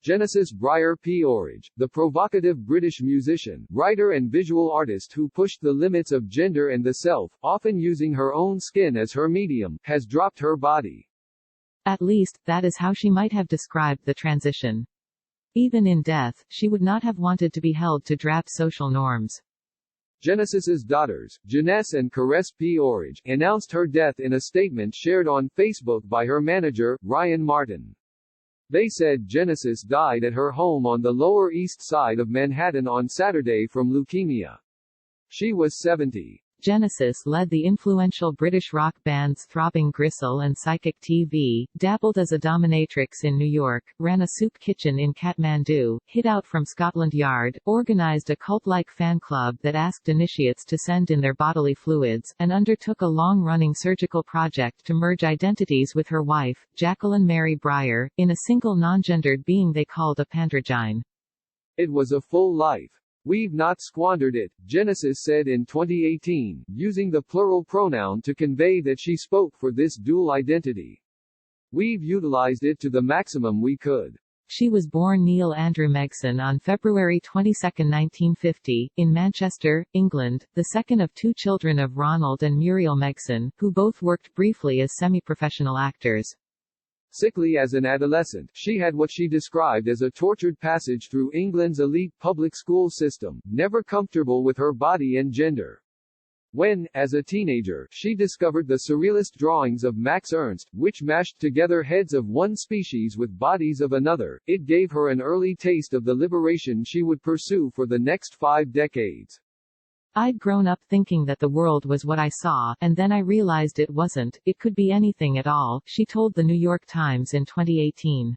Genesis. Breyer P-Orridge, the provocative British musician, writer and visual artist who pushed the limits of gender and the self, often using her own skin as her medium, has dropped her body. At least, that is how she might have described the transition. Even in death, she would not have wanted to be held to drab social norms. Genesis's daughters, Janice and Caress P-Orridge, announced her death in a statement shared on Facebook by her manager, Ryan Martin. They said Genesis died at her home on the Lower East Side of Manhattan on Saturday from leukemia. She was 70. Genesis led the influential British rock bands Throbbing Gristle and Psychic TV, dabbled as a dominatrix in New York, ran a soup kitchen in Kathmandu, hid out from Scotland Yard, organized a cult-like fan club that asked initiates to send in their bodily fluids, and undertook a long-running surgical project to merge identities with her wife, Jacqueline Mary Breyer, in a single non-gendered being they called a pandragyne. It was a full life. We've not squandered it, Genesis said in 2018, using the plural pronoun to convey that she spoke for this dual identity. We've utilized it to the maximum we could. She was born Neil Andrew Megson on February 22, 1950, in Manchester, England, the second of two children of Ronald and Muriel Megson, who both worked briefly as semi-professional actors. Sickly as an adolescent, she had what she described as a tortured passage through England's elite public school system, never comfortable with her body and gender. When, as a teenager, she discovered the surrealist drawings of Max Ernst, which mashed together heads of one species with bodies of another, it gave her an early taste of the liberation she would pursue for the next 5 decades. I'd grown up thinking that the world was what I saw, and then I realized it wasn't, it could be anything at all, she told the New York Times in 2018.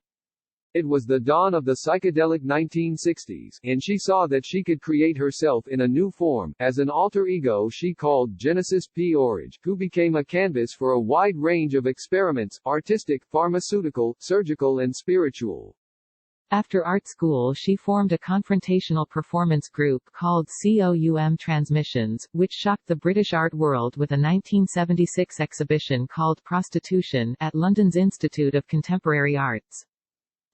It was the dawn of the psychedelic 1960s, and she saw that she could create herself in a new form, as an alter ego she called Genesis P-Orridge, who became a canvas for a wide range of experiments, artistic, pharmaceutical, surgical and spiritual. After art school she formed a confrontational performance group called COUM Transmissions, which shocked the British art world with a 1976 exhibition called Prostitution, at London's Institute of Contemporary Arts.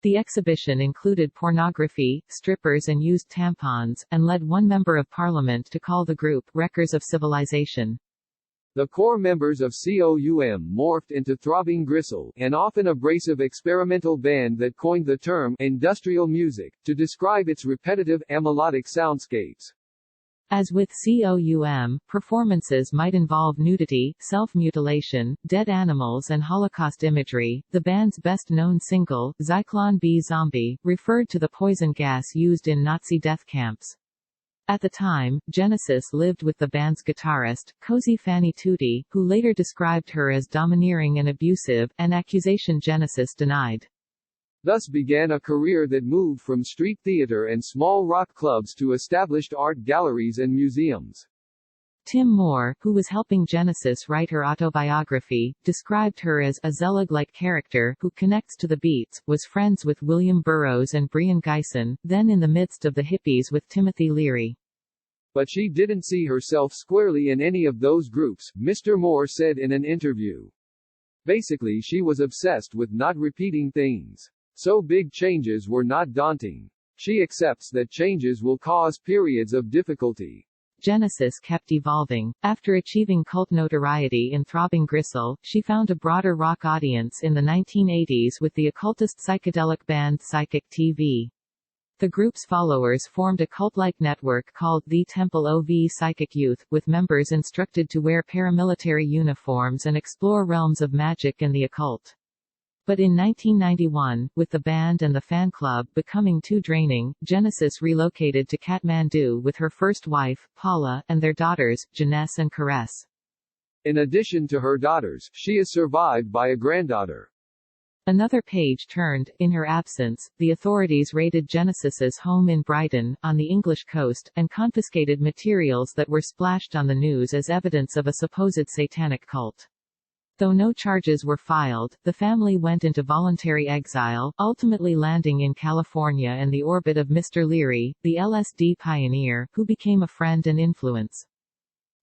The exhibition included pornography, strippers and used tampons, and led one member of parliament to call the group Wreckers of Civilization. The core members of COUM morphed into Throbbing Gristle, an often abrasive experimental band that coined the term industrial music to describe its repetitive, amelodic soundscapes. As with COUM, performances might involve nudity, self-mutilation, dead animals and Holocaust imagery. The band's best-known single, Zyklon B Zombie, referred to the poison gas used in Nazi death camps. At the time, Genesis lived with the band's guitarist, Cozy Fanny Tutti, who later described her as domineering and abusive, an accusation Genesis denied. Thus began a career that moved from street theater and small rock clubs to established art galleries and museums. Tim Moore, who was helping Genesis write her autobiography, described her as a Zelig-like character who connects to the beats, was friends with William Burroughs and Brian Gysin, then in the midst of the hippies with Timothy Leary. But she didn't see herself squarely in any of those groups, Mr. Moore said in an interview. Basically she was obsessed with not repeating things. So big changes were not daunting. She accepts that changes will cause periods of difficulty. Genesis kept evolving. After achieving cult notoriety in Throbbing Gristle, she found a broader rock audience in the 1980s with the occultist psychedelic band Psychic TV. The group's followers formed a cult-like network called the Temple of Psychic Youth, with members instructed to wear paramilitary uniforms and explore realms of magic and the occult. But in 1991, with the band and the fan club becoming too draining, Genesis relocated to Kathmandu with her first wife, Paula, and their daughters, Janice and Caress. In addition to her daughters, she is survived by a granddaughter. Another page turned. In her absence, the authorities raided Genesis's home in Brighton, on the English coast, and confiscated materials that were splashed on the news as evidence of a supposed satanic cult. Though no charges were filed, the family went into voluntary exile, ultimately landing in California and the orbit of Mr. Leary, the LSD pioneer, who became a friend and influence.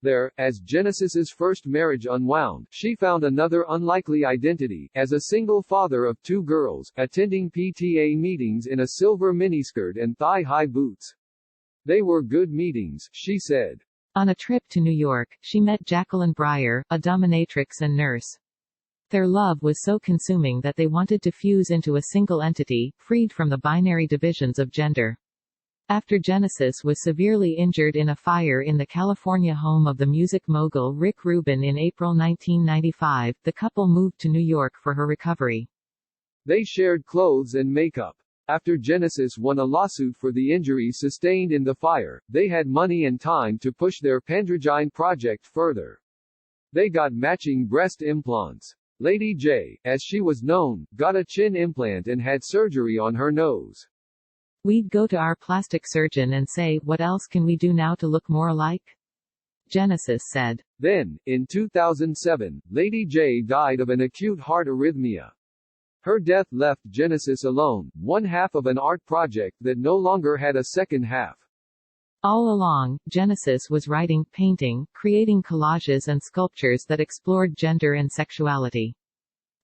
There, as Genesis's first marriage unwound, she found another unlikely identity, as a single father of 2 girls, attending PTA meetings in a silver miniskirt and thigh-high boots. They were good meetings, she said. On a trip to New York, she met Jacqueline Breyer, a dominatrix and nurse. Their love was so consuming that they wanted to fuse into a single entity, freed from the binary divisions of gender. After Genesis was severely injured in a fire in the California home of the music mogul Rick Rubin in April 1995, the couple moved to New York for her recovery. They shared clothes and makeup. After Genesis won a lawsuit for the injuries sustained in the fire, they had money and time to push their Pandrogyne project further. They got matching breast implants. Lady J, as she was known, got a chin implant and had surgery on her nose. We'd go to our plastic surgeon and say, what else can we do now to look more alike? Genesis said. Then, in 2007, Lady J died of an acute heart arrhythmia. Her death left Genesis alone, one half of an art project that no longer had a second half. All along, Genesis was writing, painting, creating collages and sculptures that explored gender and sexuality.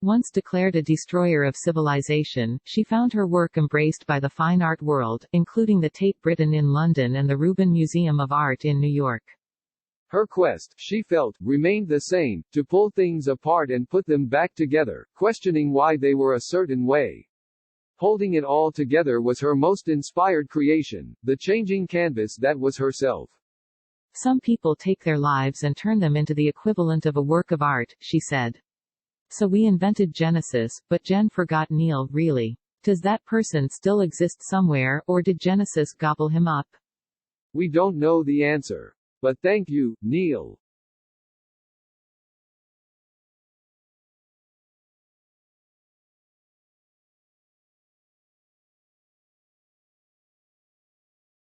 Once declared a destroyer of civilization, she found her work embraced by the fine art world, including the Tate Britain in London and the Rubin Museum of Art in New York. Her quest, she felt, remained the same, to pull things apart and put them back together, questioning why they were a certain way. Holding it all together was her most inspired creation, the changing canvas that was herself. Some people take their lives and turn them into the equivalent of a work of art, she said. So we invented Genesis, but Jen forgot Neil, really. Does that person still exist somewhere, or did Genesis gobble him up? We don't know the answer. But thank you, Neil.